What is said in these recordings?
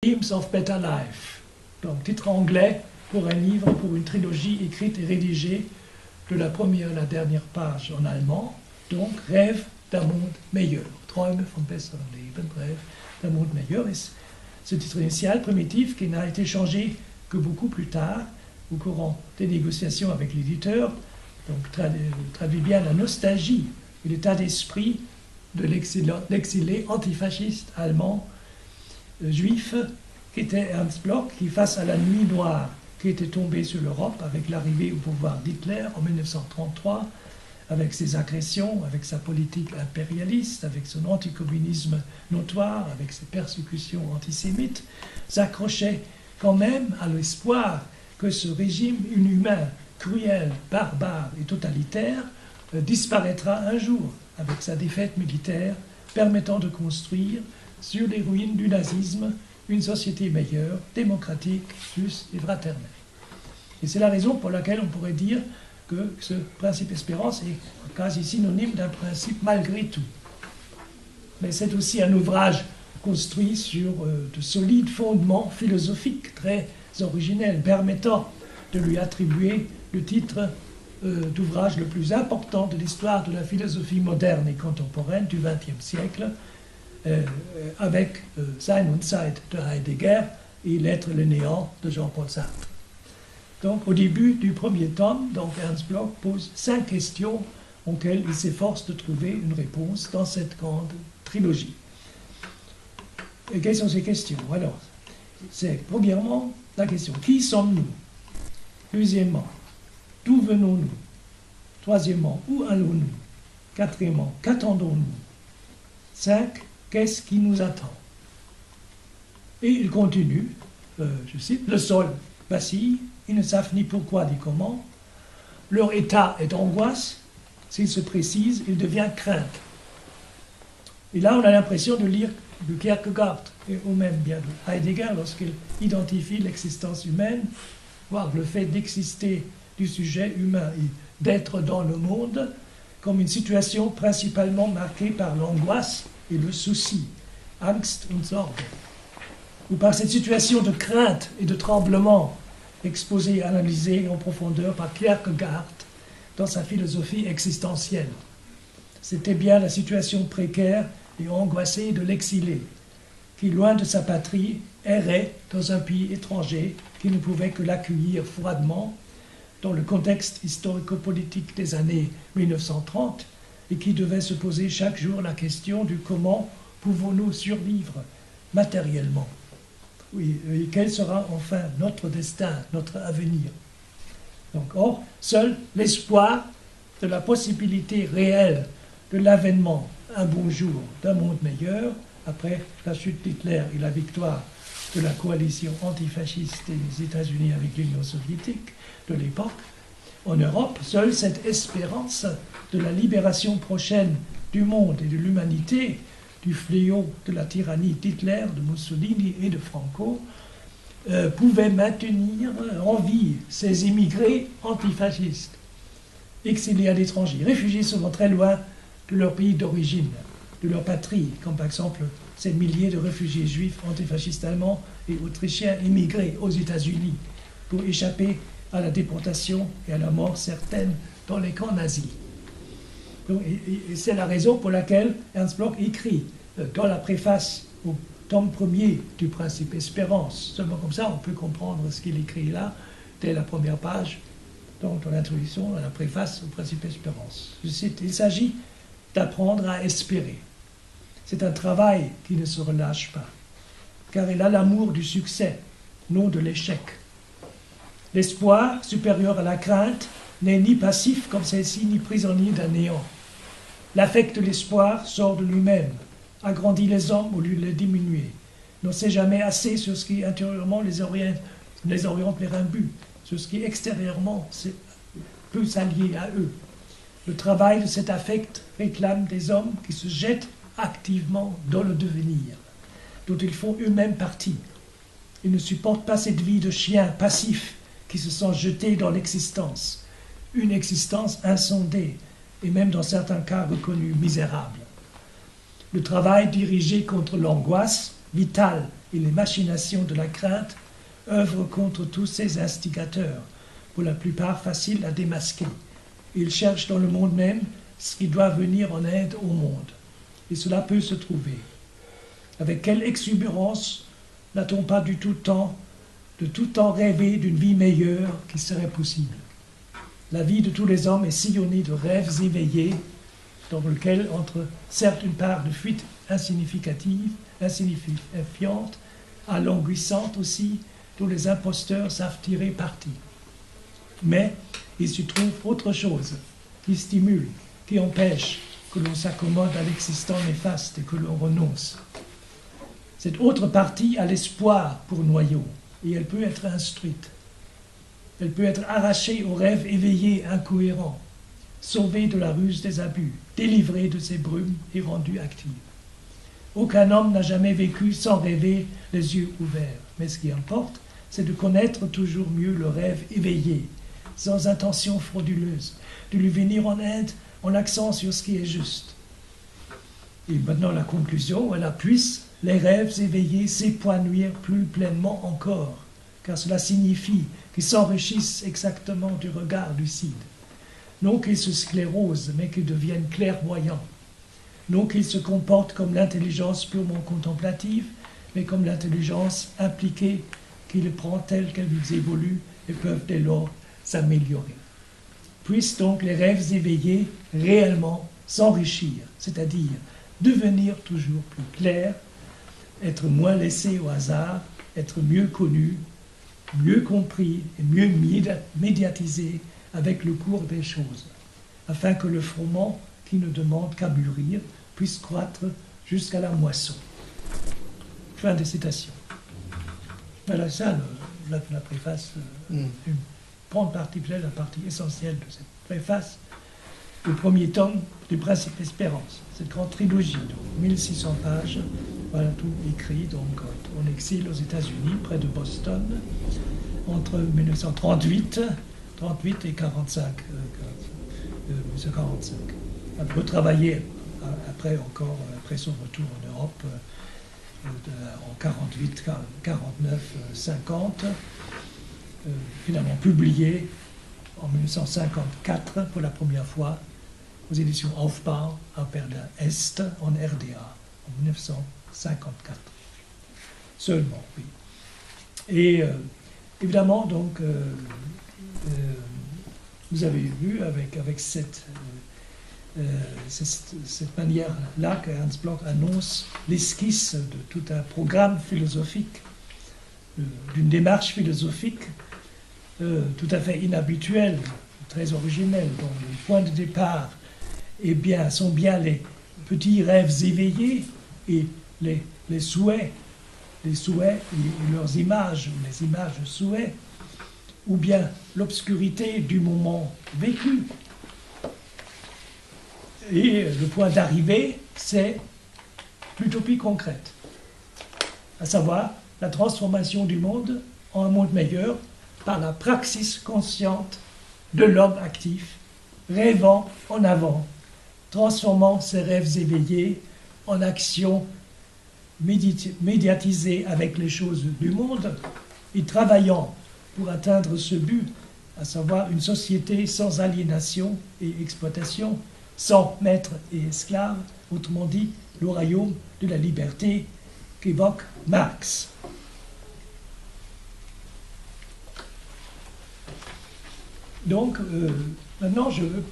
Dreams of Better Life. Donc, titre anglais pour un livre, pour une trilogie écrite et rédigée de la première à la dernière page en allemand. Donc, Rêve d'un monde meilleur. Träume vom besseren Leben, Rêve d'un monde meilleur. Et ce titre initial, primitif, qui n'a été changé que beaucoup plus tard, au courant des négociations avec l'éditeur, donc traduit bien la nostalgie et l'état d'esprit de l'exilé antifasciste allemand juif, qui était Ernst Bloch, qui, face à la nuit noire qui était tombée sur l'Europe avec l'arrivée au pouvoir d'Hitler en 1933, avec ses agressions, avec sa politique impérialiste, avec son anticommunisme notoire, avec ses persécutions antisémites, s'accrochait quand même à l'espoir que ce régime inhumain, cruel, barbare et totalitaire disparaîtra un jour avec sa défaite militaire, permettant de construire sur les ruines du nazisme une société meilleure, démocratique, juste et fraternelle. Et c'est la raison pour laquelle on pourrait dire que ce principe espérance est quasi synonyme d'un principe malgré tout. Mais c'est aussi un ouvrage construit sur de solides fondements philosophiques très originels, permettant de lui attribuer le titre d'ouvrage le plus important de l'histoire de la philosophie moderne et contemporaine du XXe siècle, avec Sein und Zeit de Heidegger et L'être et le néant de Jean-Paul Sartre. Donc, au début du premier tome, donc Ernst Bloch pose 5 questions auxquelles il s'efforce de trouver une réponse dans cette grande trilogie. Et quelles sont ces questions? Alors, c'est premièrement la question: qui sommes-nous? Deuxièmement, d'où venons-nous? Troisièmement, où allons-nous? Quatrièmement, qu'attendons-nous? 5, qu'est-ce qui nous attend? Et il continue, je cite, le sol vacille, ils ne savent ni pourquoi ni comment, leur état est angoisse, s'il se précise, il devient crainte. Et là, on a l'impression de lire de Kierkegaard, ou même bien de Heidegger, lorsqu'il identifie l'existence humaine, voire le fait d'exister du sujet humain et d'être dans le monde, comme une situation principalement marquée par l'angoisse et le souci, Angst und Sorge, ou par cette situation de crainte et de tremblement exposée et analysée en profondeur par Kierkegaard dans sa philosophie existentielle. C'était bien la situation précaire et angoissée de l'exilé, qui, loin de sa patrie, errait dans un pays étranger qui ne pouvait que l'accueillir froidement dans le contexte historico-politique des années 1930 et qui devait se poser chaque jour la question du comment pouvons-nous survivre matériellement. Oui, et quel sera enfin notre destin, notre avenir. Donc, or, seul l'espoir de la possibilité réelle de l'avènement un bon jour d'un monde meilleur, après la chute d'Hitler et la victoire de la coalition antifasciste des États-Unis avec l'Union soviétique de l'époque, en Europe, seule cette espérance de la libération prochaine du monde et de l'humanité du fléau de la tyrannie d'Hitler, de Mussolini et de Franco, pouvait maintenir en vie ces immigrés antifascistes, exilés à l'étranger, réfugiés souvent très loin de leur pays d'origine, de leur patrie, comme par exemple ces milliers de réfugiés juifs antifascistes allemands et autrichiens immigrés aux États-Unis pour échapper à la déportation et à la mort certaine dans les camps nazis. Donc, et c'est la raison pour laquelle Ernst Bloch écrit dans la préface au tome 1er du Principe Espérance. Seulement comme ça, on peut comprendre ce qu'il écrit là, dès la première page, donc dans l'introduction, dans la préface au Principe Espérance. Je cite: il s'agit d'apprendre à espérer. C'est un travail qui ne se relâche pas, car il a l'amour du succès, non de l'échec. L'espoir, supérieur à la crainte, n'est ni passif comme celle-ci, ni prisonnier d'un néant. L'affect de l'espoir sort de lui-même, agrandit les hommes au lieu de les diminuer, n'en sait jamais assez sur ce qui intérieurement les oriente vers un but, sur ce qui extérieurement peut s'allier à eux. Le travail de cet affect réclame des hommes qui se jettent activement dans le devenir, dont ils font eux-mêmes partie. Ils ne supportent pas cette vie de chien passif qui se sent jeté dans l'existence, une existence insondée et même dans certains cas reconnue misérable. Le travail dirigé contre l'angoisse vitale et les machinations de la crainte œuvrent contre tous ces instigateurs, pour la plupart faciles à démasquer. Ils cherchent dans le monde même ce qui doit venir en aide au monde. Et cela peut se trouver. Avec quelle exubérance n'a-t-on pas de tout temps rêvé d'une vie meilleure qui serait possible? La vie de tous les hommes est sillonnée de rêves éveillés, dans lequel entre certes une part de fuite insignifiante, alanguissante aussi, dont les imposteurs savent tirer parti. Mais il se trouve autre chose qui stimule, qui empêche que l'on s'accommode à l'existant néfaste et que l'on renonce. Cette autre partie a l'espoir pour noyau, et elle peut être instruite. Elle peut être arrachée aux rêves éveillés incohérents, sauvée de la ruse des abus, délivrée de ses brumes et rendue active. Aucun homme n'a jamais vécu sans rêver les yeux ouverts, mais ce qui importe, c'est de connaître toujours mieux le rêve éveillé, sans intention frauduleuse, de lui venir en aide en accent sur ce qui est juste. Et maintenant la conclusion, elle puisse les rêves éveillés s'épanouir plus pleinement encore, car cela signifie qu'ils s'enrichissent exactement du regard lucide. Non qu'ils se sclérosent, mais qu'ils deviennent clairvoyants. Non qu'ils se comportent comme l'intelligence purement contemplative, mais comme l'intelligence impliquée qui les prend telles qu'elles évoluent et peuvent dès lors s'améliorer. Puissent donc les rêves éveillés réellement s'enrichir, c'est-à-dire devenir toujours plus clairs, être moins laissés au hasard, être mieux connus, mieux compris et mieux médiatisés avec le cours des choses, afin que le froment qui ne demande qu'à mûrir puisse croître jusqu'à la moisson. Fin des citations. Voilà ça, la préface, une grande partie, peut-être la partie essentielle de cette préface, le premier tome du Principe Espérance, cette grande trilogie, donc 1600 pages, voilà tout écrit donc en exil aux États-Unis, près de Boston, entre 1938 et 1945. Un peu travaillé après son retour en Europe, en 48, 49, 50, finalement publié en 1954 pour la première fois aux éditions Aufbau à Berlin Est en RDA en 1954. Seulement, oui. Et évidemment, donc, vous avez vu avec cette manière-là que Ernst Bloch annonce l'esquisse de tout un programme philosophique, d'une démarche philosophique tout à fait inhabituelle, très originelle, dont les points de départ sont bien les petits rêves éveillés et les souhaits et leurs images, les images souhaits, ou bien l'obscurité du moment vécu. Et le point d'arrivée, c'est l'utopie concrète, à savoir la transformation du monde en un monde meilleur par la praxis consciente de l'homme actif, rêvant en avant, transformant ses rêves éveillés en actions médiatisées avec les choses du monde et travaillant pour atteindre ce but, à savoir une société sans aliénation et exploitation, sans maître et esclave, autrement dit, le royaume de la liberté qu'évoque Marx. Donc, maintenant, je veux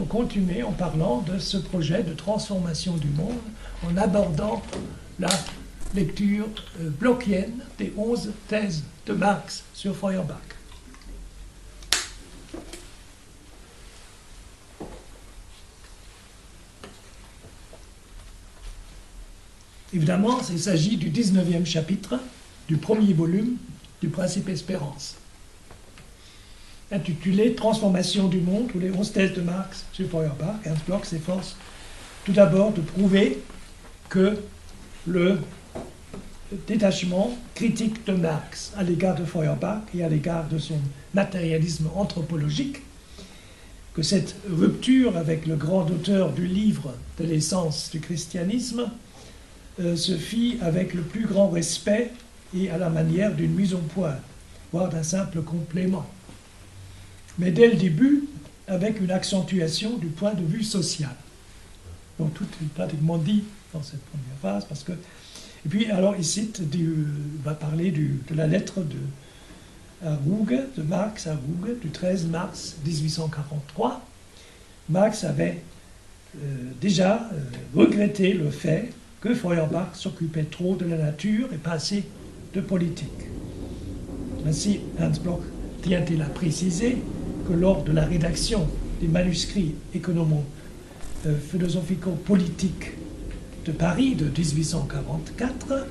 continuer en parlant de ce projet de transformation du monde, en abordant la lecture blochienne des 11 thèses de Marx sur Feuerbach. Évidemment, il s'agit du 19e chapitre du premier volume du Principe Espérance, intitulé Transformation du monde, ou les 11 thèses de Marx sur Feuerbach. Ernst Bloch s'efforce tout d'abord de prouver que le détachement critique de Marx à l'égard de Feuerbach et à l'égard de son matérialisme anthropologique, que cette rupture avec le grand auteur du livre de l'essence du christianisme se fit avec le plus grand respect et à la manière d'une mise au point, voire d'un simple complément. Mais dès le début, avec une accentuation du point de vue social. Donc tout est pratiquement dit dans cette première phase, parce que... Et puis, alors, il cite, va parler de la lettre à Ruge, de Marx à Ruge, du 13 mars 1843. Marx avait déjà regretté le fait que Feuerbach s'occupait trop de la nature et pas assez de politique. Ainsi, Ernst Bloch tient-il à préciser que lors de la rédaction des manuscrits philosophico-politiques de Paris de 1844,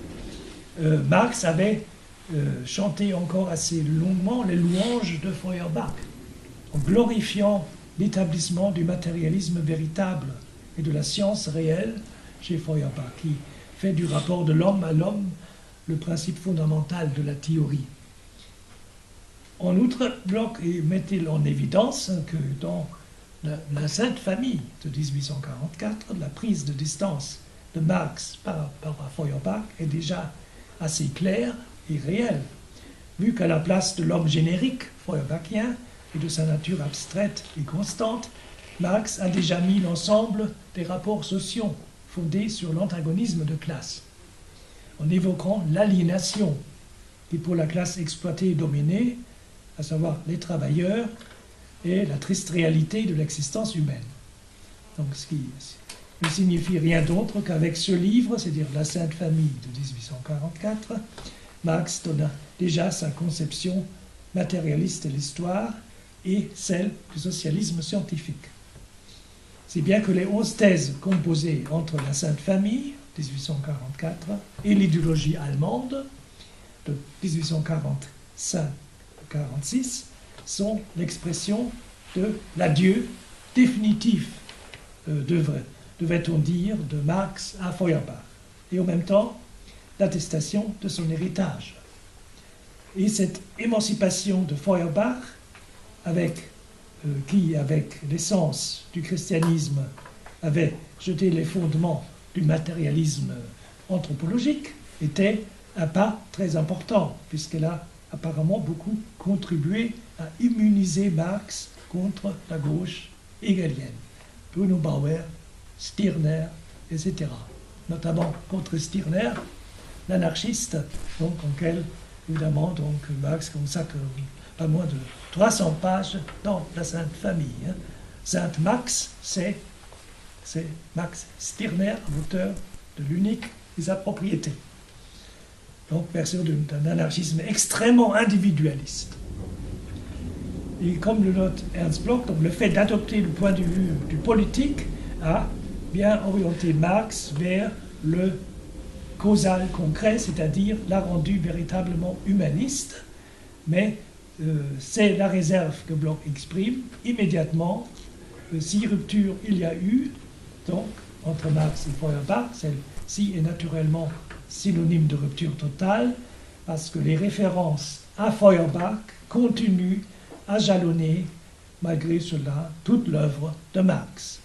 Marx avait chanté encore assez longuement les louanges de Feuerbach, en glorifiant l'établissement du matérialisme véritable et de la science réelle chez Feuerbach, qui fait du rapport de l'homme à l'homme le principe fondamental de la théorie. En outre, Bloch met-il en évidence que dans la Sainte Famille de 1844, la prise de distance de Marx par rapport à Feuerbach est déjà assez claire et réelle, vu qu'à la place de l'homme générique feuerbachien et de sa nature abstraite et constante, Marx a déjà mis l'ensemble des rapports sociaux fondés sur l'antagonisme de classe, en évoquant l'aliénation qui pour la classe exploitée et dominée, à savoir les travailleurs, et la triste réalité de l'existence humaine. Donc ce qui ne signifie rien d'autre qu'avec ce livre, c'est-à-dire La Sainte Famille de 1844, Marx donna déjà sa conception matérialiste de l'histoire et celle du socialisme scientifique. C'est bien que les 11 thèses composées entre La Sainte Famille, 1844, et l'idéologie allemande, de 1845-46, sont l'expression de l'adieu définitif, devrait-on dire, de Marx à Feuerbach, et en même temps l'attestation de son héritage. Et cette émancipation de Feuerbach, qui, avec l'essence du christianisme, avait jeté les fondements du matérialisme anthropologique, était un pas très important, puisqu'elle a apparemment beaucoup contribué à immuniser Marx contre la gauche hegelienne. Bruno Bauer, Stirner, etc. Notamment contre Stirner, l'anarchiste, donc auquel, évidemment, donc, Marx consacre pas moins de 300 pages dans la Sainte Famille. Hein. Saint Max, c'est Max Stirner, l'auteur de l'unique et sa propriété. Donc, version d'un anarchisme extrêmement individualiste. Et comme le note Ernst Bloch, donc le fait d'adopter le point de vue du politique a bien orienté Marx vers le causal concret, c'est-à-dire l'a rendu véritablement humaniste, mais c'est la réserve que Bloch exprime immédiatement. Si rupture il y a eu, donc, entre Marx et Feuerbach, celle-ci est naturellement synonyme de rupture totale, parce que les références à Feuerbach continuent à jalonner, malgré cela, toute l'œuvre de Marx.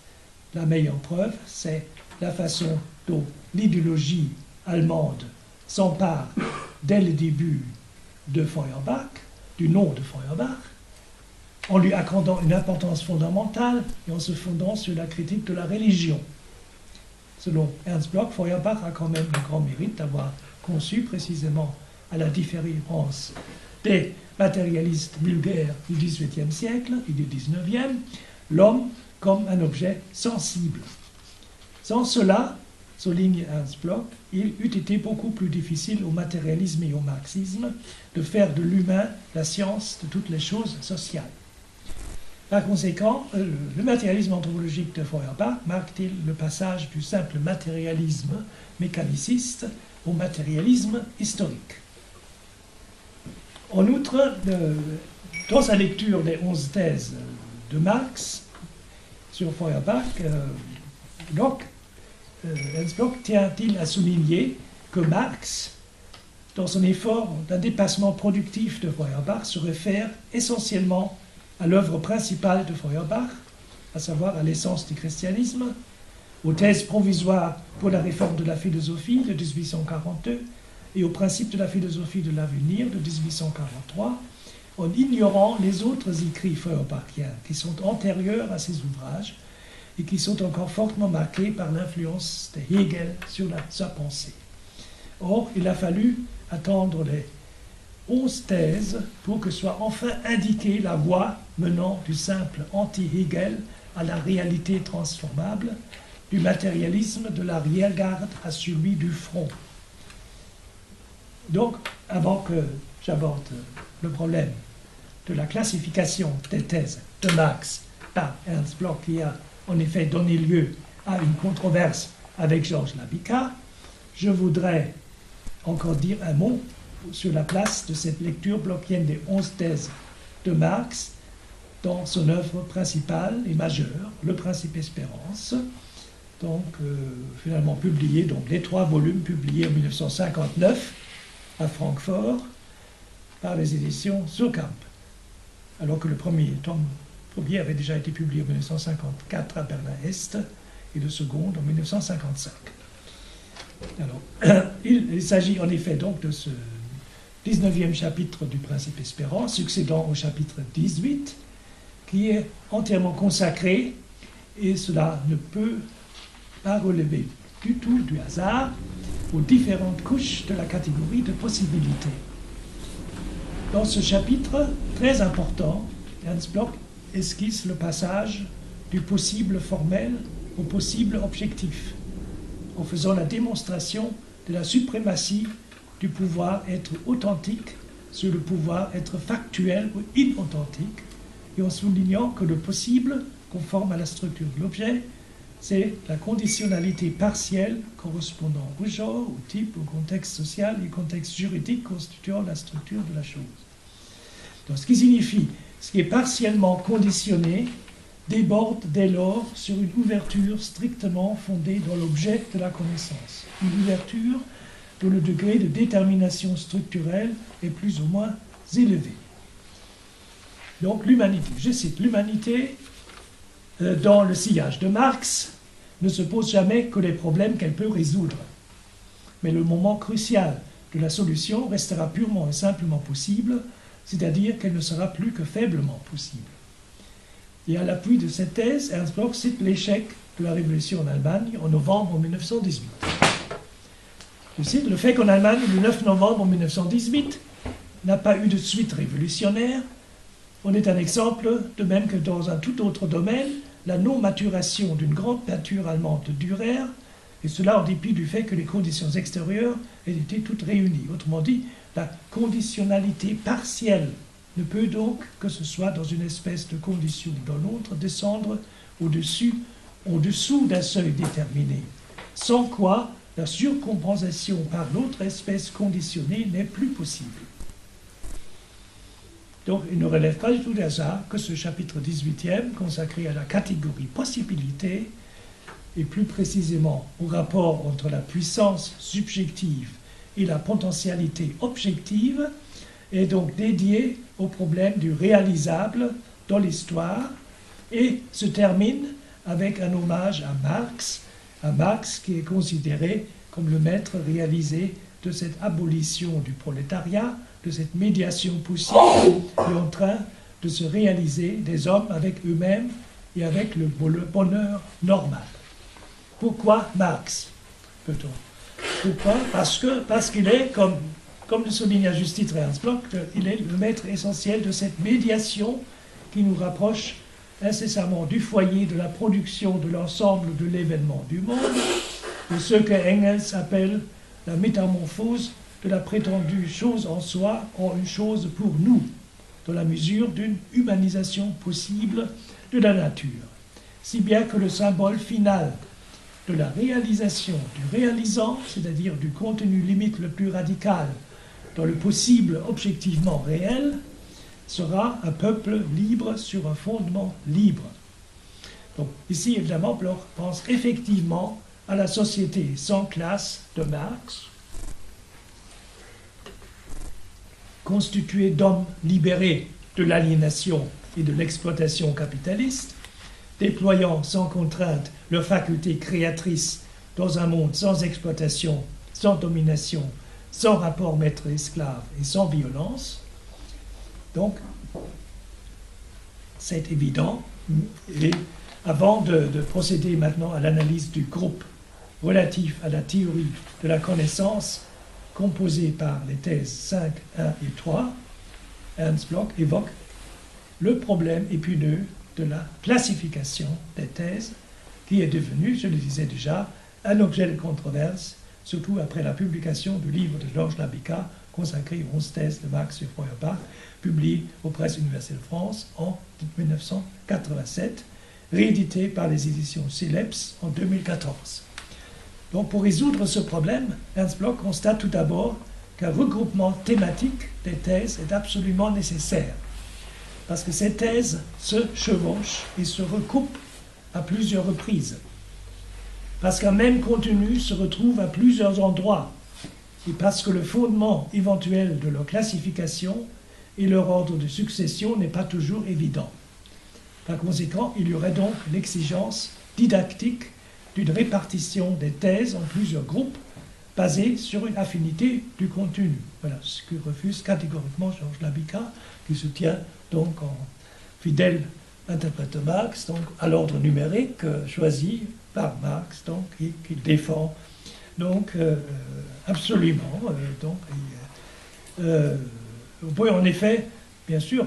La meilleure preuve, c'est la façon dont l'idéologie allemande s'empare dès le début de Feuerbach, du nom de Feuerbach, en lui accordant une importance fondamentale et en se fondant sur la critique de la religion. Selon Ernst Bloch, Feuerbach a quand même le grand mérite d'avoir conçu précisément, à la différence des matérialistes vulgaires du XVIIIe siècle et du XIXe, l'homme comme un objet sensible. Sans cela, souligne Ernst Bloch, il eût été beaucoup plus difficile au matérialisme et au marxisme de faire de l'humain la science de toutes les choses sociales. Par conséquent, le matérialisme anthropologique de Feuerbach marque-t-il le passage du simple matérialisme mécaniciste au matérialisme historique. En outre, dans sa lecture des 11 thèses de Marx sur Feuerbach, Ernst Bloch tient-il à souligner que Marx, dans son effort d'un dépassement productif de Feuerbach, se réfère essentiellement à l'œuvre principale de Feuerbach, à savoir à l'essence du christianisme, aux thèses provisoires pour la réforme de la philosophie de 1842 et aux principes de la philosophie de l'avenir de 1843, en ignorant les autres écrits feuerbachiens qui sont antérieurs à ces ouvrages et qui sont encore fortement marqués par l'influence de Hegel sur sa pensée. Or, il a fallu attendre les 11 thèses pour que soit enfin indiquée la voie menant du simple anti-Hegel à la réalité transformable, du matérialisme de l'arrière-garde à celui du front. Donc, avant que j'aborde le problème de la classification des thèses de Marx par Ernst Bloch, qui a en effet donné lieu à une controverse avec Georges Labica, je voudrais encore dire un mot sur la place de cette lecture blockienne des 11 thèses de Marx dans son œuvre principale et majeure, Le Principe Espérance, donc finalement publié, donc les 3 volumes publiés en 1959 à Francfort par les éditions Surkamp, alors que le premier avait déjà été publié en 1954 à Berlin-Est et le second en 1955. Alors, il s'agit en effet donc de ce 19e chapitre du Principe Espérance, succédant au chapitre 18, qui est entièrement consacré, et cela ne peut pas relever du tout du hasard, aux différentes couches de la catégorie de possibilités. Dans ce chapitre très important, Ernst Bloch esquisse le passage du possible formel au possible objectif, en faisant la démonstration de la suprématie du pouvoir être authentique sur le pouvoir être factuel ou inauthentique, et en soulignant que le possible, conforme à la structure de l'objet, c'est la conditionnalité partielle correspondant au genre, au type, au contexte social et au contexte juridique constituant la structure de la chose. Donc, ce qui signifie, ce qui est partiellement conditionné déborde dès lors sur une ouverture strictement fondée dans l'objet de la connaissance. Une ouverture dont le degré de détermination structurelle est plus ou moins élevé. Donc l'humanité, je cite, l'humanité dans le sillage de Marx ne se pose jamais que les problèmes qu'elle peut résoudre. Mais le moment crucial de la solution restera purement et simplement possible, c'est-à-dire qu'elle ne sera plus que faiblement possible. Et à l'appui de cette thèse, Ernst Bloch cite l'échec de la révolution en Allemagne en novembre 1918. Je cite, le fait qu'en Allemagne, le 9 novembre 1918, n'a pas eu de suite révolutionnaire en est un exemple, de même que dans un tout autre domaine, la non-maturation d'une grande peinture allemande de Dürer, et cela en dépit du fait que les conditions extérieures aient été toutes réunies. Autrement dit, la conditionnalité partielle ne peut donc, que ce soit dans une espèce de condition ou dans l'autre, descendre au-dessous d'un seuil déterminé, sans quoi la surcompensation par l'autre espèce conditionnée n'est plus possible. Donc, il ne relève pas du tout du hasard que ce chapitre 18e, consacré à la catégorie possibilité, et plus précisément au rapport entre la puissance subjective et la potentialité objective, est donc dédié au problème du réalisable dans l'histoire, et se termine avec un hommage à Marx qui est considéré comme le maître réalisé de cette abolition du prolétariat, de cette médiation possible et en train de se réaliser des hommes avec eux-mêmes et avec le bonheur normal. Pourquoi Marx, peut-on? Pourquoi? Parce qu'il est, comme le souligne à juste titre Ernst Bloch, il est le maître essentiel de cette médiation qui nous rapproche incessamment du foyer de la production de l'ensemble de l'événement du monde, de ce que Engels appelle la métamorphose de la prétendue chose en soi en une chose pour nous, dans la mesure d'une humanisation possible de la nature. Si bien que le symbole final de la réalisation du réalisant, c'est-à-dire du contenu limite le plus radical dans le possible objectivement réel, sera un peuple libre sur un fondement libre. Donc ici, évidemment, Bloch pense effectivement à la société sans classe de Marx, constituée d'hommes libérés de l'aliénation et de l'exploitation capitaliste, déployant sans contrainte leurs facultés créatrices dans un monde sans exploitation, sans domination, sans rapport maître-esclave et sans violence. Donc, c'est évident. Et avant de procéder maintenant à l'analyse du groupe relatif à la théorie de la connaissance, composé par les thèses 5, 1 et 3, Ernst Bloch évoque le problème épineux de la classification des thèses, qui est devenu, je le disais déjà, un objet de controverse, surtout après la publication du livre de Georges Labica, consacré aux 11 thèses de Marx sur Feuerbach, publié aux Presses universelles de France en 1987, réédité par les éditions Céleps en 2014. Donc, pour résoudre ce problème, Ernst Bloch constate tout d'abord qu'un regroupement thématique des thèses est absolument nécessaire, parce que ces thèses se chevauchent et se recoupent à plusieurs reprises, parce qu'un même contenu se retrouve à plusieurs endroits, et parce que le fondement éventuel de leur classification et leur ordre de succession n'est pas toujours évident. Par conséquent, il y aurait donc l'exigence didactique d'une répartition des thèses en plusieurs groupes basés sur une affinité du contenu. Voilà ce que refuse catégoriquement Georges Labica, qui se tient donc en fidèle interprète de Marx, donc à l'ordre numérique choisi par Marx, donc, et qu'il défend donc absolument. On peut en effet, bien sûr,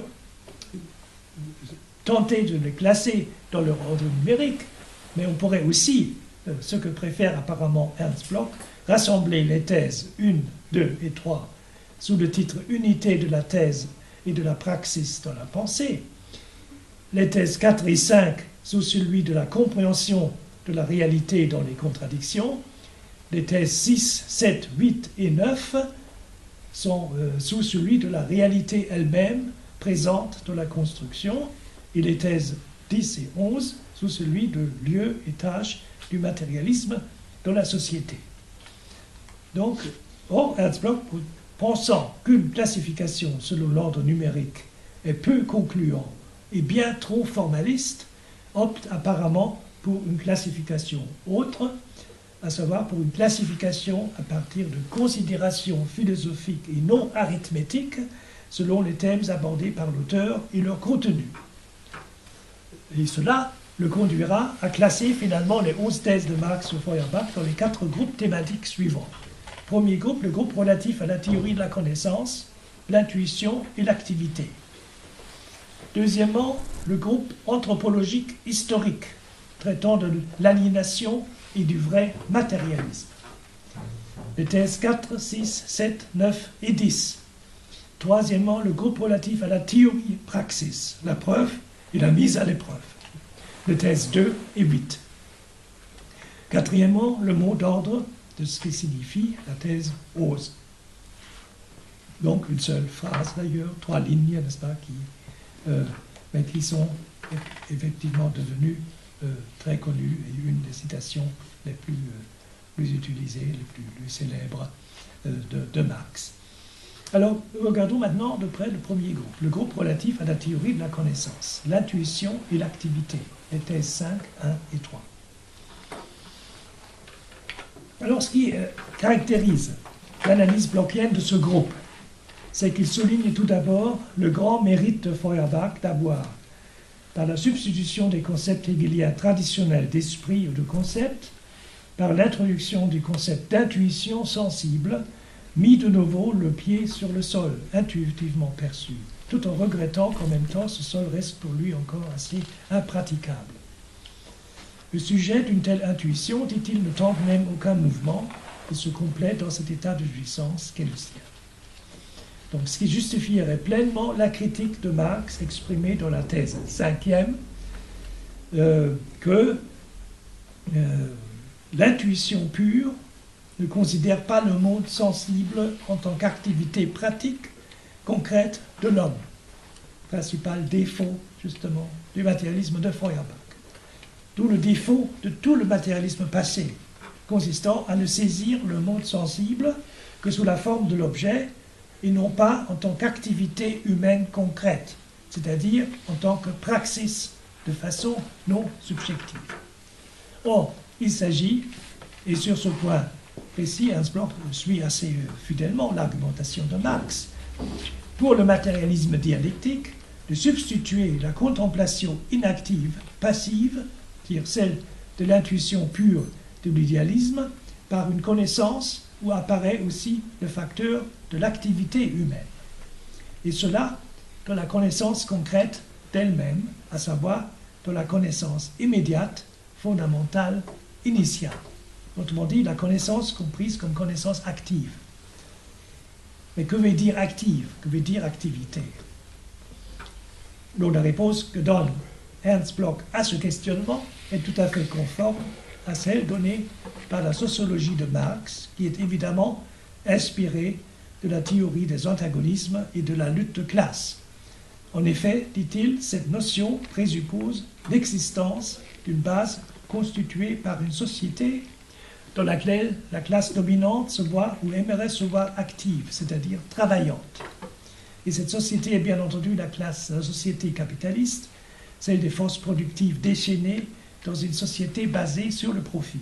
tenter de les classer dans leur ordre numérique, mais on pourrait aussi, ce que préfère apparemment Ernst Bloch, rassembler les thèses 1, 2 et 3 sous le titre Unité de la thèse et de la praxis dans la pensée, les thèses 4 et 5 sous celui de la compréhension de la réalité dans les contradictions, les thèses 6, 7, 8 et 9 sont sous celui de la réalité elle-même présente dans la construction, et les thèses 10 et 11 sous celui de lieu et tâche du matérialisme dans la société. Donc, Ernst Bloch, pensant qu'une classification selon l'ordre numérique est peu concluant et bien trop formaliste, opte apparemment pour une classification autre, à savoir pour une classification à partir de considérations philosophiques et non arithmétiques selon les thèmes abordés par l'auteur et leur contenu. Et cela le conduira à classer finalement les 11 thèses de Marx sur Feuerbach dans les 4 groupes thématiques suivants. Premier groupe, le groupe relatif à la théorie de la connaissance, l'intuition et l'activité. Deuxièmement, le groupe anthropologique historique, traitant de l'aliénation et du vrai matérialisme. Les thèses 4, 6, 7, 9 et 10. Troisièmement, le groupe relatif à la théorie praxis, la preuve et la mise à l'épreuve. Les thèses 2 et 8. Quatrièmement, le mot d'ordre de ce qui signifie la thèse ose. Donc une seule phrase d'ailleurs, 3 lignes, n'est-ce pas, mais qui sont effectivement devenues très connues et une des citations les plus utilisées, les plus célèbres de Marx. Alors, regardons maintenant de près le premier groupe, le groupe relatif à la théorie de la connaissance, l'intuition et l'activité, les thèses 5, 1 et 3. Alors, ce qui caractérise l'analyse blochienne de ce groupe, c'est qu'il souligne tout d'abord le grand mérite de Feuerbach d'avoir, par la substitution des concepts hegeliens traditionnels d'esprit ou de concept, par l'introduction du concept d'intuition sensible, mis de nouveau le pied sur le sol, intuitivement perçu, tout en regrettant qu'en même temps ce sol reste pour lui encore assez impraticable. Le sujet d'une telle intuition, dit-il, ne tente même aucun mouvement et se complète dans cet état de jouissance qu'est le sien. Donc, ce qui justifierait pleinement la critique de Marx exprimée dans la thèse 5e, que l'intuition pure ne considère pas le monde sensible en tant qu'activité pratique, concrète de l'homme. Principal défaut, justement, du matérialisme de Feuerbach. D'où le défaut de tout le matérialisme passé, consistant à ne saisir le monde sensible que sous la forme de l'objet, et non pas en tant qu'activité humaine concrète, c'est-à-dire en tant que praxis de façon non subjective. Or, il s'agit, et sur ce point précis, Ernst Bloch suit assez fidèlement l'argumentation de Marx, pour le matérialisme dialectique, de substituer la contemplation inactive, passive, c'est-à-dire celle de l'intuition pure de l'idéalisme, par une connaissance où apparaît aussi le facteur de l'activité humaine. Et cela dans la connaissance concrète d'elle-même, à savoir dans la connaissance immédiate, fondamentale, initiale. Autrement dit, la connaissance comprise comme connaissance active. Mais que veut dire active? Que veut dire activité? Donc la réponse que donne Ernst Bloch à ce questionnement est tout à fait conforme à celle donnée par la sociologie de Marx, qui est évidemment inspirée de la théorie des antagonismes et de la lutte de classe. En effet, dit-il, cette notion présuppose l'existence d'une base constituée par une société dans laquelle la classe dominante se voit ou aimerait se voir active, c'est-à-dire travaillante. Et cette société est bien entendu la société capitaliste, celle des forces productives déchaînées dans une société basée sur le profit.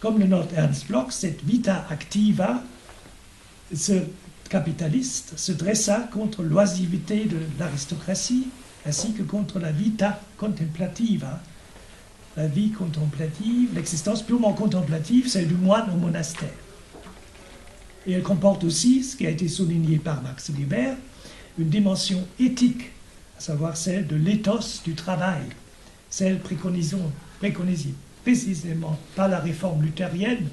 Comme le note Ernst Bloch, cette vita activa, ce capitaliste, se dressa contre l'oisivité de l'aristocratie, ainsi que contre la vita contemplativa, la vie contemplative, l'existence purement contemplative, celle du moine au monastère. Et elle comporte aussi, ce qui a été souligné par Max Weber, une dimension éthique, à savoir celle de l'éthos du travail, celle préconisée précisément par la réforme luthérienne,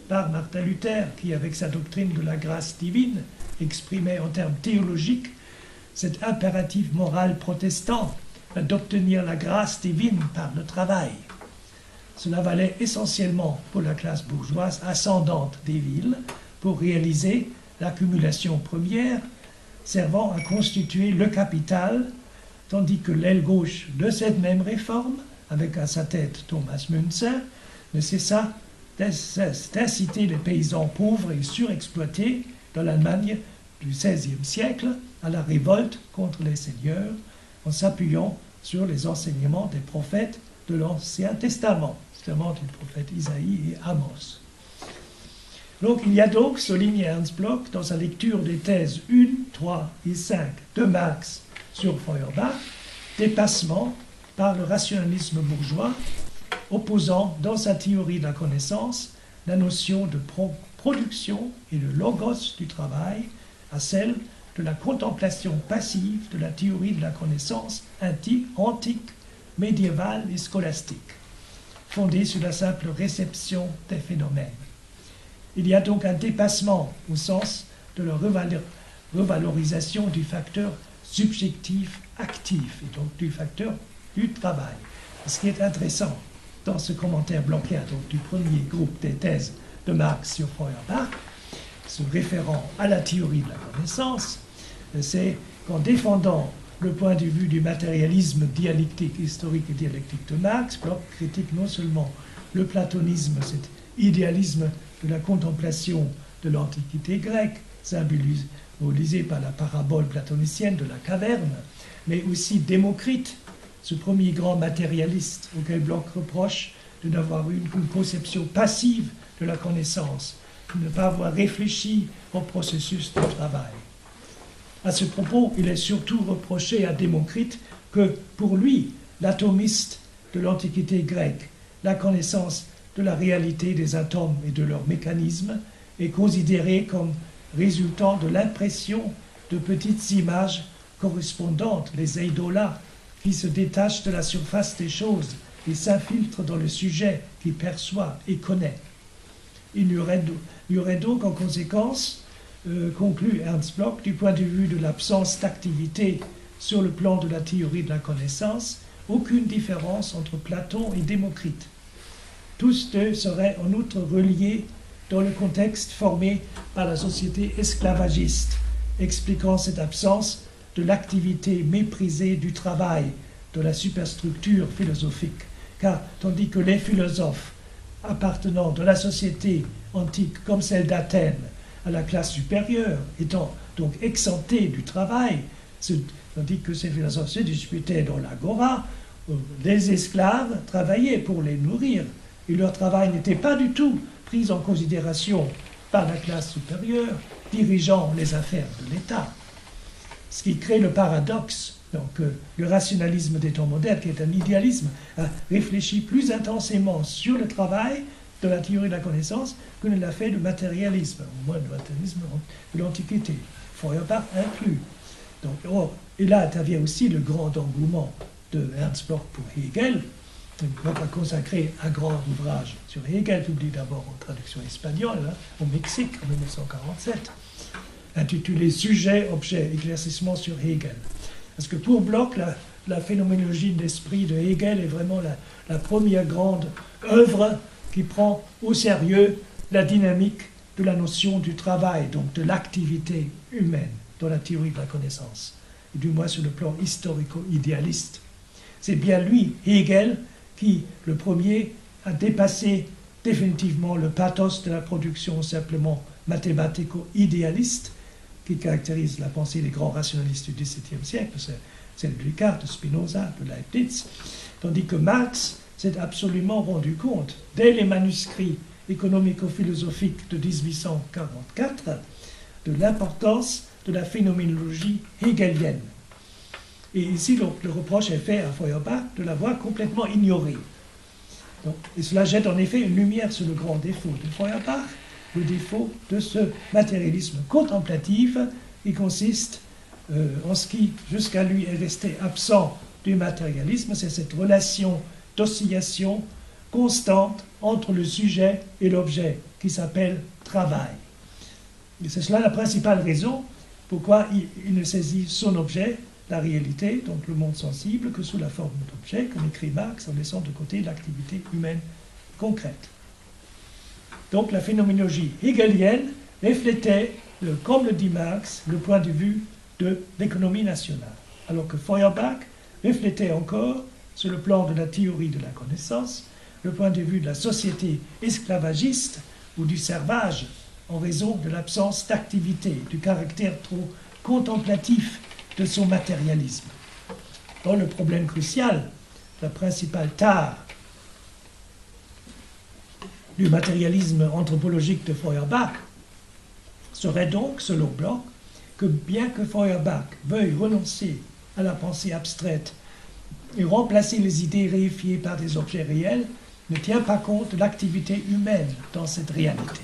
par Martin Luther, qui, avec sa doctrine de la grâce divine, exprimait en termes théologiques cet impératif moral protestant d'obtenir la grâce divine par le travail. Cela valait essentiellement pour la classe bourgeoise ascendante des villes pour réaliser l'accumulation première servant à constituer le capital, tandis que l'aile gauche de cette même réforme, avec à sa tête Thomas Müntzer, ne cessa d'inciter les paysans pauvres et surexploités dans l'Allemagne du XVIe siècle à la révolte contre les seigneurs en s'appuyant sur les enseignements des prophètes de l'Ancien Testament, notamment du prophète Isaïe et Amos. Donc il y a donc, souligne Ernst Bloch, dans sa lecture des thèses 1, 3 et 5 de Marx sur Feuerbach, dépassement par le rationalisme bourgeois, opposant dans sa théorie de la connaissance la notion de production et de logos du travail à celle de la contemplation passive de la théorie de la connaissance antique, médiévale et scolastique, fondée sur la simple réception des phénomènes. Il y a donc un dépassement au sens de la revalorisation du facteur subjectif actif, et donc du facteur du travail. Ce qui est intéressant dans ce commentaire bloquaire donc, du premier groupe des thèses de Marx sur Feuerbach, se référant à la théorie de la connaissance, c'est qu'en défendant le point de vue du matérialisme dialectique, historique et dialectique de Marx, Bloch critique non seulement le platonisme, cet idéalisme de la contemplation de l'Antiquité grecque, symbolisé par la parabole platonicienne de la caverne, mais aussi Démocrite, ce premier grand matérialiste auquel Bloch reproche de n'avoir eu une conception passive de la connaissance, de ne pas avoir réfléchi au processus du travail. À ce propos, il est surtout reproché à Démocrite que, pour lui, l'atomiste de l'Antiquité grecque, la connaissance de la réalité des atomes et de leur mécanisme est considérée comme résultant de l'impression de petites images correspondantes, les eidolas, qui se détachent de la surface des choses et s'infiltrent dans le sujet qui perçoit et connaît. Il y aurait donc en conséquence, conclut Ernst Bloch, du point de vue de l'absence d'activité sur le plan de la théorie de la connaissance, aucune différence entre Platon et Démocrite. Tous deux seraient en outre reliés dans le contexte formé par la société esclavagiste, expliquant cette absence de l'activité méprisée du travail de la superstructure philosophique. Car tandis que les philosophes appartenant de la société antique comme celle d'Athènes à la classe supérieure, étant donc exemptés du travail, se tandis que ces philosophes se disputaient dans l'agora, les esclaves travaillaient pour les nourrir, et leur travail n'était pas du tout pris en considération par la classe supérieure dirigeant les affaires de l'État. Ce qui crée le paradoxe. Donc, le rationalisme des temps modernes, qui est un idéalisme, a réfléchi plus intensément sur le travail de la théorie de la connaissance que ne l'a fait le matérialisme, au moins le matérialisme de l'Antiquité, Feuerbach inclus. Donc, et là intervient aussi le grand engouement de Ernst Bloch pour Hegel. Bloch a consacré un grand ouvrage sur Hegel, publié d'abord en traduction espagnole, au Mexique, en 1947, intitulé Sujet, objet, éclaircissement sur Hegel. Parce que pour Bloch, la phénoménologie de l'esprit de Hegel est vraiment la première grande œuvre qui prend au sérieux la dynamique de la notion du travail, donc de l'activité humaine dans la théorie de la connaissance, et du moins sur le plan historico-idéaliste. C'est bien lui, Hegel, qui, le premier, a dépassé définitivement le pathos de la production simplement mathématico-idéaliste qui caractérise la pensée des grands rationalistes du XVIIe siècle, celle de Descartes, de Spinoza, de Leibniz, tandis que Marx s'est absolument rendu compte, dès les manuscrits économico-philosophiques de 1844, de l'importance de la phénoménologie hegelienne. Et ici, le reproche est fait à Feuerbach de l'avoir complètement ignorée. Et cela jette en effet une lumière sur le grand défaut de Feuerbach, le défaut de ce matérialisme contemplatif qui consiste en ce qui, jusqu'à lui, est resté absent du matérialisme, c'est cette relation d'oscillation constante entre le sujet et l'objet qui s'appelle travail. Et c'est cela la principale raison pourquoi il ne saisit son objet, la réalité, donc le monde sensible, que sous la forme d'objet, comme écrit Marx, en laissant de côté l'activité humaine concrète. Donc la phénoménologie hegelienne reflétait, comme le dit Marx, le point de vue de l'économie nationale, alors que Feuerbach reflétait encore, sur le plan de la théorie de la connaissance, le point de vue de la société esclavagiste ou du servage en raison de l'absence d'activité, du caractère trop contemplatif de son matérialisme. Dans le problème crucial, la principale tare du matérialisme anthropologique de Feuerbach serait donc, selon Bloch, que bien que Feuerbach veuille renoncer à la pensée abstraite et remplacer les idées réifiées par des objets réels, ne tient pas compte de l'activité humaine dans cette réalité,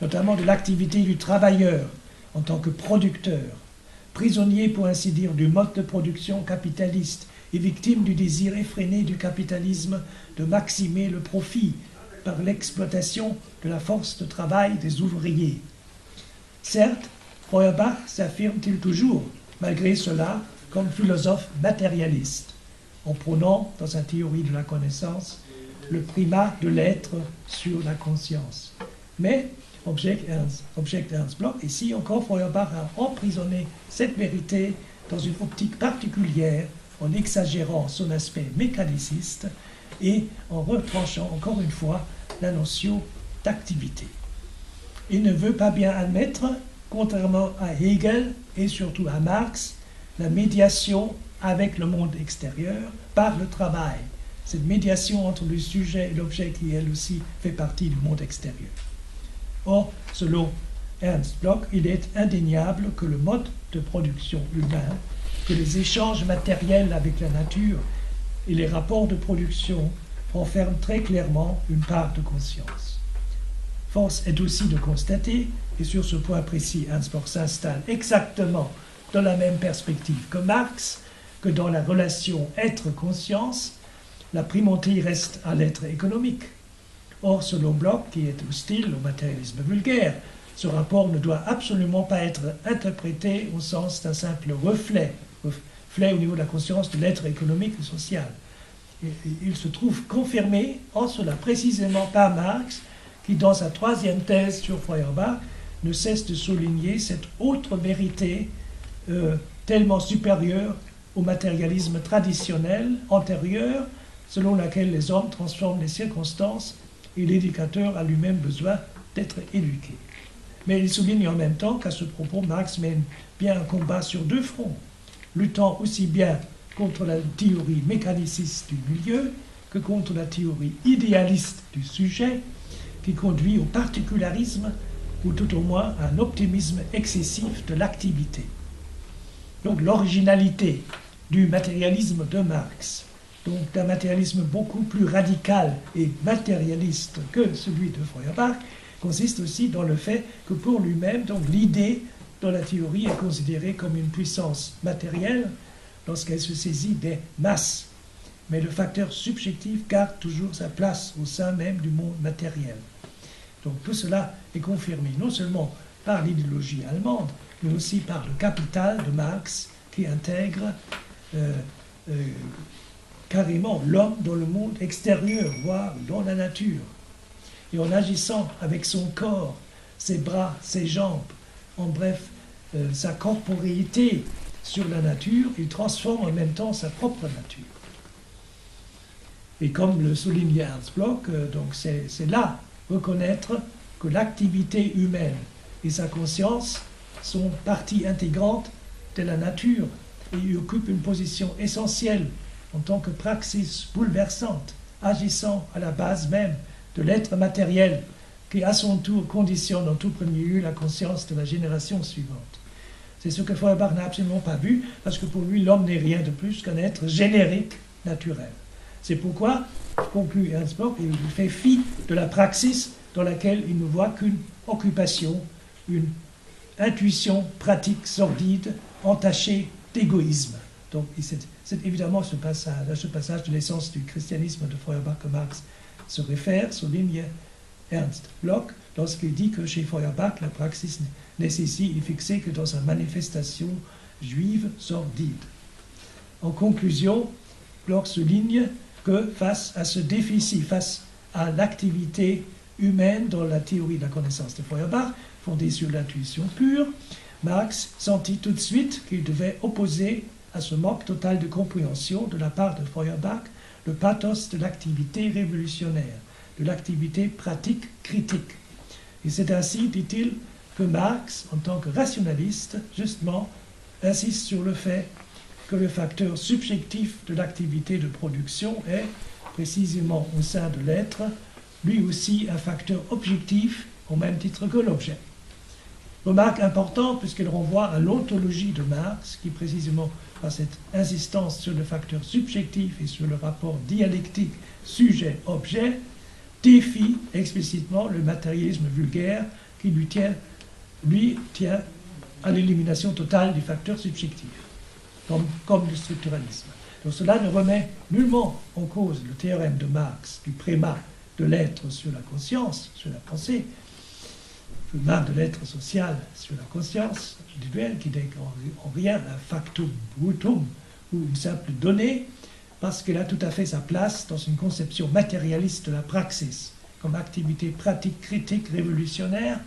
notamment de l'activité du travailleur en tant que producteur, prisonnier pour ainsi dire du mode de production capitaliste et victime du désir effréné du capitalisme de maximer le profit par l'exploitation de la force de travail des ouvriers. Certes, Feuerbach s'affirme-t-il toujours, malgré cela, comme philosophe matérialiste, en prônant, dans sa théorie de la connaissance, le primat de l'être sur la conscience. Mais, objecte Ernst Bloch, ici encore Feuerbach a emprisonné cette vérité dans une optique particulière, en exagérant son aspect mécaniciste et en retranchant encore une fois la notion d'activité. Il ne veut pas bien admettre, contrairement à Hegel et surtout à Marx, la médiation avec le monde extérieur par le travail, cette médiation entre le sujet et l'objet qui elle aussi fait partie du monde extérieur. Or, selon Ernst Bloch, il est indéniable que le mode de production humain, que les échanges matériels avec la nature et les rapports de production renferment très clairement une part de conscience. Force est aussi de constater, et sur ce point précis, Ernst Bloch s'installe exactement dans la même perspective que Marx, que dans la relation être-conscience, la primauté reste à l'être économique. Or, selon Bloch, qui est hostile au matérialisme vulgaire, ce rapport ne doit absolument pas être interprété au sens d'un simple reflet au niveau de la conscience de l'être économique et social. Et il se trouve confirmé en cela précisément par Marx, qui dans sa troisième thèse sur Feuerbach ne cesse de souligner cette autre vérité tellement supérieure au matérialisme traditionnel antérieur, selon laquelle les hommes transforment les circonstances et l'éducateur a lui-même besoin d'être éduqué. Mais il souligne en même temps qu'à ce propos, Marx mène bien un combat sur deux fronts. luttant aussi bien contre la théorie mécaniciste du milieu que contre la théorie idéaliste du sujet, qui conduit au particularisme ou tout au moins à un optimisme excessif de l'activité. Donc l'originalité du matérialisme de Marx, donc d'un matérialisme beaucoup plus radical et matérialiste que celui de Feuerbach, consiste aussi dans le fait que pour lui-même, donc l'idée dans la théorie est considérée comme une puissance matérielle lorsqu'elle se saisit des masses. Mais le facteur subjectif garde toujours sa place au sein même du monde matériel. Donc tout cela est confirmé non seulement par l'idéologie allemande, mais aussi par le Capital de Marx, qui intègre carrément l'homme dans le monde extérieur, voire dans la nature. Et en agissant avec son corps, ses bras, ses jambes, en bref, sa corporéité sur la nature, il transforme en même temps sa propre nature. Et comme le souligne Ernst Bloch, donc c'est là reconnaître que l'activité humaine et sa conscience sont partie intégrante de la nature et y occupent une position essentielle en tant que praxis bouleversante, agissant à la base même de l'être matériel qui à son tour conditionne en tout premier lieu la conscience de la génération suivante. C'est ce que Feuerbach n'a absolument pas vu, parce que pour lui, l'homme n'est rien de plus qu'un être générique naturel. C'est pourquoi, conclut Ernst Bloch, il fait fi de la praxis dans laquelle il ne voit qu'une occupation, une intuition pratique sordide, entachée d'égoïsme. Donc c'est évidemment ce passage de l'essence du christianisme de Feuerbach que Marx se réfère, souligne Ernst Bloch, lorsqu'il dit que chez Feuerbach, la praxis n'est fixée que dans sa manifestation juive sordide. En conclusion, Bloch souligne que face à ce déficit, face à l'activité humaine dans la théorie de la connaissance de Feuerbach, fondée sur l'intuition pure, Marx sentit tout de suite qu'il devait opposer à ce manque total de compréhension de la part de Feuerbach le pathos de l'activité révolutionnaire, de l'activité pratique critique. Et c'est ainsi, dit-il, que Marx, en tant que rationaliste, justement, insiste sur le fait que le facteur subjectif de l'activité de production est, précisément au sein de l'être, lui aussi un facteur objectif au même titre que l'objet. Remarque importante puisqu'elle renvoie à l'ontologie de Marx, qui précisément par cette insistance sur le facteur subjectif et sur le rapport dialectique sujet-objet, défie explicitement le matérialisme vulgaire qui lui tient à l'élimination totale du facteur subjectif, comme le structuralisme. Donc cela ne remet nullement en cause le théorème de Marx du primat de l'être sur la conscience, sur la pensée, le primat de l'être social sur la conscience individuelle, qui n'est en rien un factum brutum ou une simple donnée, parce qu'elle a tout à fait sa place dans une conception matérialiste de la praxis, comme activité pratique critique révolutionnaire,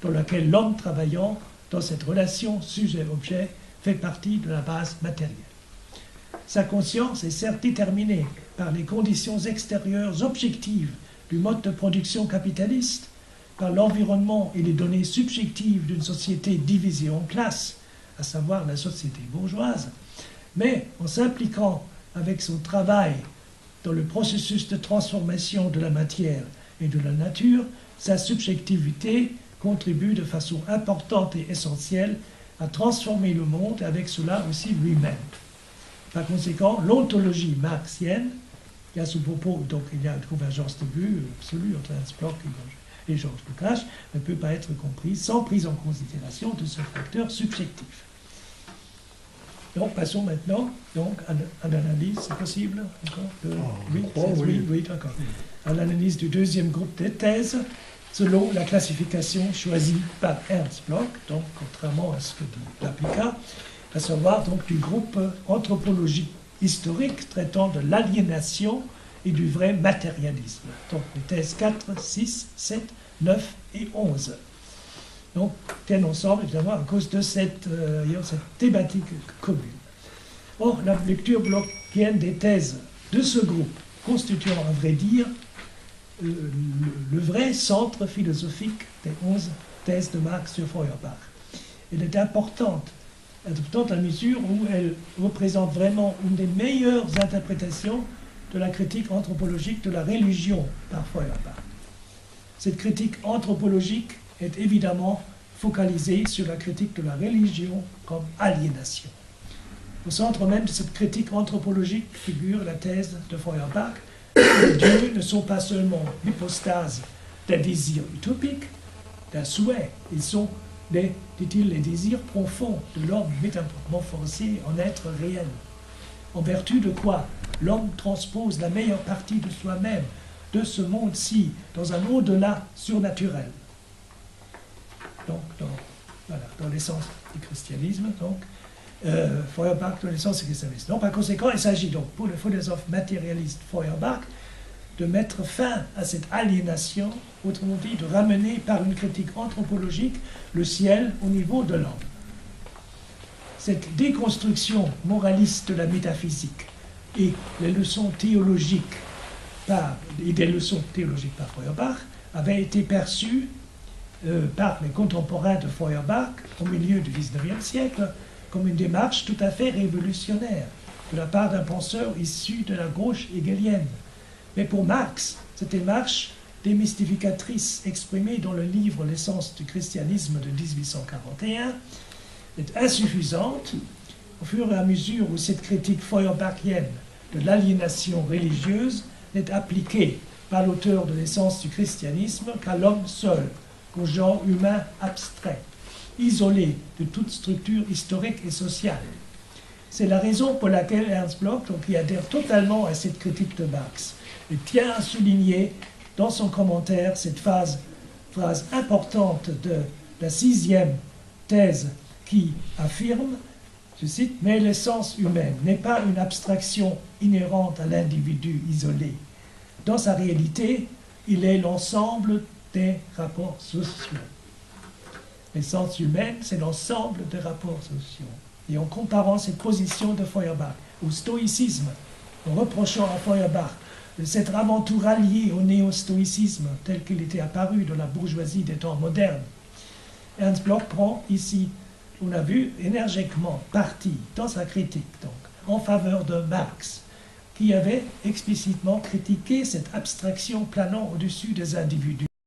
dans laquelle l'homme travaillant dans cette relation sujet-objet fait partie de la base matérielle. Sa conscience est certes déterminée par les conditions extérieures objectives du mode de production capitaliste, par l'environnement et les données subjectives d'une société divisée en classes, à savoir la société bourgeoise, mais en s'impliquant avec son travail dans le processus de transformation de la matière et de la nature, sa subjectivité contribue de façon importante et essentielle à transformer le monde, avec cela aussi lui-même. Par conséquent, l'ontologie marxienne, et à ce propos, donc il y a une convergence de vues absolue entre Ernst Bloch et Georges Lukács, ne peut pas être comprise sans prise en considération de ce facteur subjectif. Donc passons maintenant donc, à l'analyse, c'est possible encore oui, d'accord. À l'analyse du deuxième groupe des thèses, selon la classification choisie par Ernst Bloch, donc contrairement à ce que dit Lapika, à savoir donc du groupe anthropologie historique traitant de l'aliénation et du vrai matérialisme. Donc les thèses 4, 6, 7, 9 et 11. Donc tiennent ensemble évidemment à cause de cette thématique commune. Or, la lecture blochienne des thèses de ce groupe constituant à vrai dire le vrai centre philosophique des 11 thèses de Marx sur Feuerbach. Elle est importante dans la mesure où elle représente vraiment une des meilleures interprétations de la critique anthropologique de la religion par Feuerbach. Cette critique anthropologique est évidemment focalisée sur la critique de la religion comme aliénation. Au centre même de cette critique anthropologique figure la thèse de Feuerbach que les dieux ne sont pas seulement l'hypostase d'un désir utopique, d'un souhait, ils sont, dit-il, les désirs profonds de l'homme métamorphosé en être réel, en vertu de quoi l'homme transpose la meilleure partie de soi-même, de ce monde-ci, dans un au-delà surnaturel. Donc, dans l'essence du christianisme, donc, Feuerbach dans l'essence du christianisme. Donc, par conséquent, il s'agit donc, pour le philosophe matérialiste Feuerbach, de mettre fin à cette aliénation, autrement dit, de ramener par une critique anthropologique le ciel au niveau de l'homme. Cette déconstruction moraliste de la métaphysique et les leçons théologiques des leçons théologiques par Feuerbach avaient été perçues par les contemporains de Feuerbach au milieu du XIXe siècle comme une démarche tout à fait révolutionnaire de la part d'un penseur issu de la gauche hegelienne. Mais pour Marx, cette démarche démystificatrice exprimée dans le livre L'essence du christianisme de 1841 est insuffisante au fur et à mesure où cette critique feuerbachienne de l'aliénation religieuse n'est appliquée par l'auteur de l'essence du christianisme qu'à l'homme seul, qu'au genre humain abstrait, isolé de toute structure historique et sociale. C'est la raison pour laquelle Ernst Bloch, qui adhère totalement à cette critique de Marx, et tient à souligner dans son commentaire cette phrase importante de la 6e thèse qui affirme, je cite, « Mais l'essence humaine n'est pas une abstraction inhérente à l'individu isolé. Dans sa réalité, il est l'ensemble des rapports sociaux. » L'essence humaine, c'est l'ensemble des rapports sociaux. Et en comparant cette position de Feuerbach au stoïcisme, en reprochant à Feuerbach de s'être avant tout rallié au néo-stoïcisme tel qu'il était apparu dans la bourgeoisie des temps modernes, Ernst Bloch prend ici, on a vu, énergiquement parti dans sa critique, donc, en faveur de Marx, qui avait explicitement critiqué cette abstraction planant au-dessus des individus.